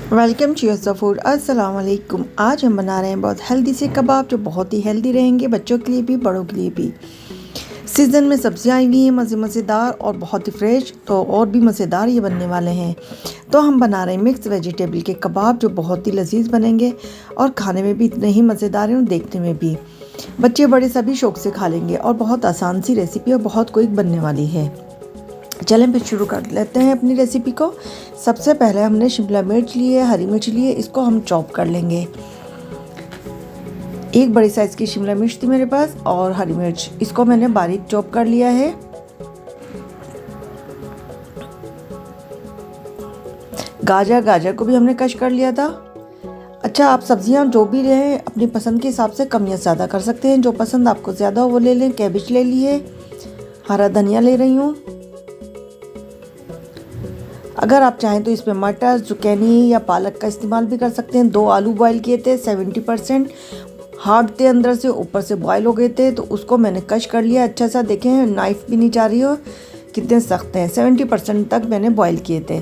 Welcome to your food. अस्सलाम वालेकुम। आज हम बना रहे हैं बहुत हेल्दी से कबाब जो बहुत ही हेल्दी रहेंगे, बच्चों के लिए भी बड़ों के लिए भी। सीज़न में सब्जियां आई हुई हैं मज़ेदार और बहुत ही फ्रेश, तो और भी मज़ेदार ये बनने वाले हैं। तो हम बना रहे हैं मिक्स वेजिटेबल के कबाब जो बहुत ही लजीज बनेंगे और खाने में भी इतने ही मज़ेदार हैं और देखने में भी। बच्चे बड़े सभी शौक से खा लेंगे और बहुत आसान सी रेसिपी और बहुत क्विक बनने वाली है। चलें फिर शुरू कर लेते हैं अपनी रेसिपी को। सबसे पहले हमने शिमला मिर्च ली है, हरी मिर्च ली है, इसको हम चॉप कर लेंगे। एक बड़ी साइज़ की शिमला मिर्च थी मेरे पास और हरी मिर्च, इसको मैंने बारीक चॉप कर लिया है। गाजर को भी हमने कश कर लिया था। अच्छा, आप सब्जियां जो भी लें अपनी पसंद के हिसाब से कम या ज़्यादा कर सकते हैं, जो पसंद आपको ज़्यादा हो वो ले लें। कैबेज ले लिए, हरा धनिया ले रही हूँ। अगर आप चाहें तो इसमें मटर, जुकैनी या पालक का इस्तेमाल भी कर सकते हैं। 2 आलू बॉईल किए थे, 70% हार्ड थे, अंदर से ऊपर से बॉईल हो गए थे, तो उसको मैंने कश कर लिया अच्छा सा। देखें नाइफ भी नहीं जा रही हो, कितने सख्त हैं। 70% तक मैंने बॉईल किए थे,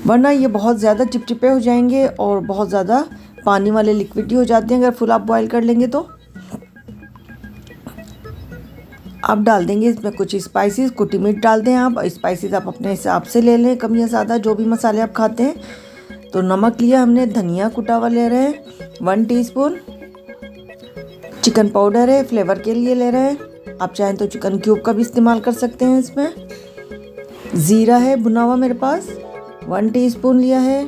वरना ये बहुत ज़्यादा चिपचिपे हो जाएंगे और बहुत ज़्यादा पानी वाले लिक्विड हो जाते हैं अगर फुल आप बॉईल कर लेंगे तो। आप डाल देंगे इसमें कुछ स्पाइसेस, कुटी मिर्च डाल दें आप। स्पाइसेस आप अपने हिसाब से ले लें, कम या ज़्यादा जो भी मसाले आप खाते हैं। तो नमक लिया हमने, धनिया कुटा हुआ ले रहे हैं 1 टीस्पून। चिकन पाउडर है, फ्लेवर के लिए ले रहे हैं। आप चाहें तो चिकन क्यूब का भी इस्तेमाल कर सकते हैं इसमें। ज़ीरा है भुना हुआ मेरे पास, 1 टीस्पून लिया है।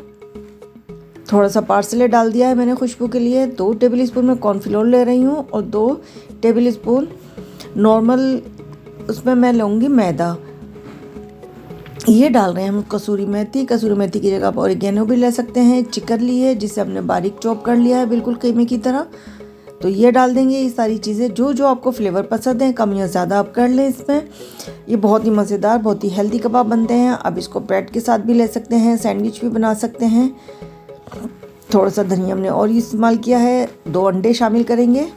थोड़ा सा पार्सले डाल दिया है मैंने खुशबू के लिए। 2 टेबल स्पून में कॉर्नफ्लोर ले रही हूँ और 2 टेबल स्पून नॉर्मल उसमें मैं लूँगी मैदा। ये डाल रहे हैं हम कसूरी मेथी की जगह आप ऑरिगेनो भी ले सकते हैं। चिकन ली है जिसे हमने बारीक चॉप कर लिया है बिल्कुल कीमे की तरह। तो ये डाल देंगे। ये सारी चीज़ें जो जो आपको फ्लेवर पसंद है कम या ज़्यादा आप कर लें इसमें। ये बहुत ही मज़ेदार, बहुत ही हेल्दी कबाब बनते हैं। अब इसको ब्रेड के साथ भी ले सकते हैं, सैंडविच भी बना सकते हैं। थोड़ा सा धनिया हमने और इस्तेमाल किया है। 2 अंडे शामिल करेंगे।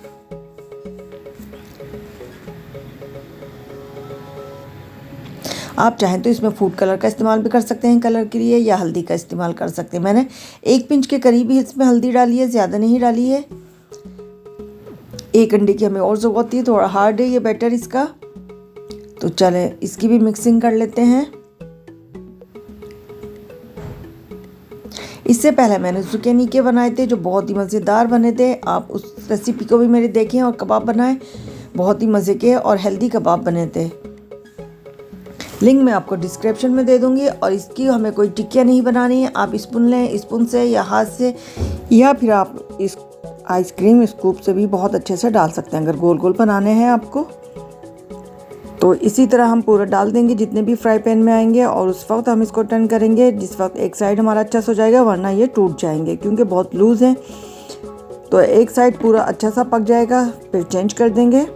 आप चाहें तो इसमें फूड कलर का इस्तेमाल भी कर सकते हैं कलर के लिए, या हल्दी का इस्तेमाल कर सकते हैं। मैंने 1 पिंच के करीब ही इसमें हल्दी डाली है, ज़्यादा नहीं डाली है। 1 अंडे की हमें और ज़रूरत है, थोड़ा हार्ड है ये बैटर इसका। तो चलें इसकी भी मिक्सिंग कर लेते हैं। इससे पहले मैंने जुकेनी के बनाए थे जो बहुत ही मज़ेदार बने थे। आप उस रेसिपी को भी मेरे देखें और कबाब बनाएं, बहुत ही मज़े के और हेल्दी कबाब बने थे। लिंक मैं आपको डिस्क्रिप्शन में दे दूंगी। और इसकी हमें कोई टिक्कियाँ नहीं बनानी है। आप स्पून लें, स्पून से या हाथ से, या फिर आप इस आइसक्रीम स्कूप से भी बहुत अच्छे से डाल सकते हैं अगर गोल गोल बनाने हैं आपको। तो इसी तरह हम पूरा डाल देंगे जितने भी फ्राई पैन में आएंगे, और उस वक्त हम इसको टर्न करेंगे जिस वक्त एक साइड हमारा अच्छा सा हो जाएगा, वरना ये टूट जाएंगे क्योंकि बहुत लूज़ हैं। तो एक साइड पूरा अच्छा सा पक जाएगा, फिर चेंज कर देंगे।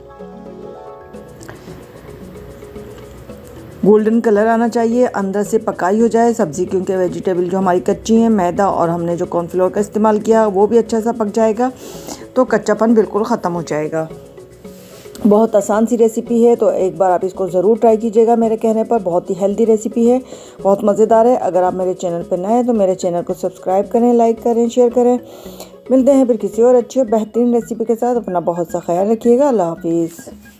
गोल्डन कलर आना चाहिए, अंदर से पकाई हो जाए सब्ज़ी, क्योंकि वेजिटेबल जो हमारी कच्ची हैं, मैदा और हमने जो कॉर्नफ्लोर का इस्तेमाल किया वो भी अच्छा सा पक जाएगा, तो कच्चापन बिल्कुल ख़त्म हो जाएगा। बहुत आसान सी रेसिपी है, तो एक बार आप इसको ज़रूर ट्राई कीजिएगा मेरे कहने पर। बहुत ही हेल्दी रेसिपी है, बहुत मज़ेदार है। अगर आप मेरे चैनल पर नए हैं तो मेरे चैनल को सब्सक्राइब करें, लाइक करें, शेयर करें। मिलते हैं फिर किसी और अच्छे बेहतरीन रेसिपी के साथ। अपना बहुत सा ख्याल रखिएगा। अल्लाह हाफिज़।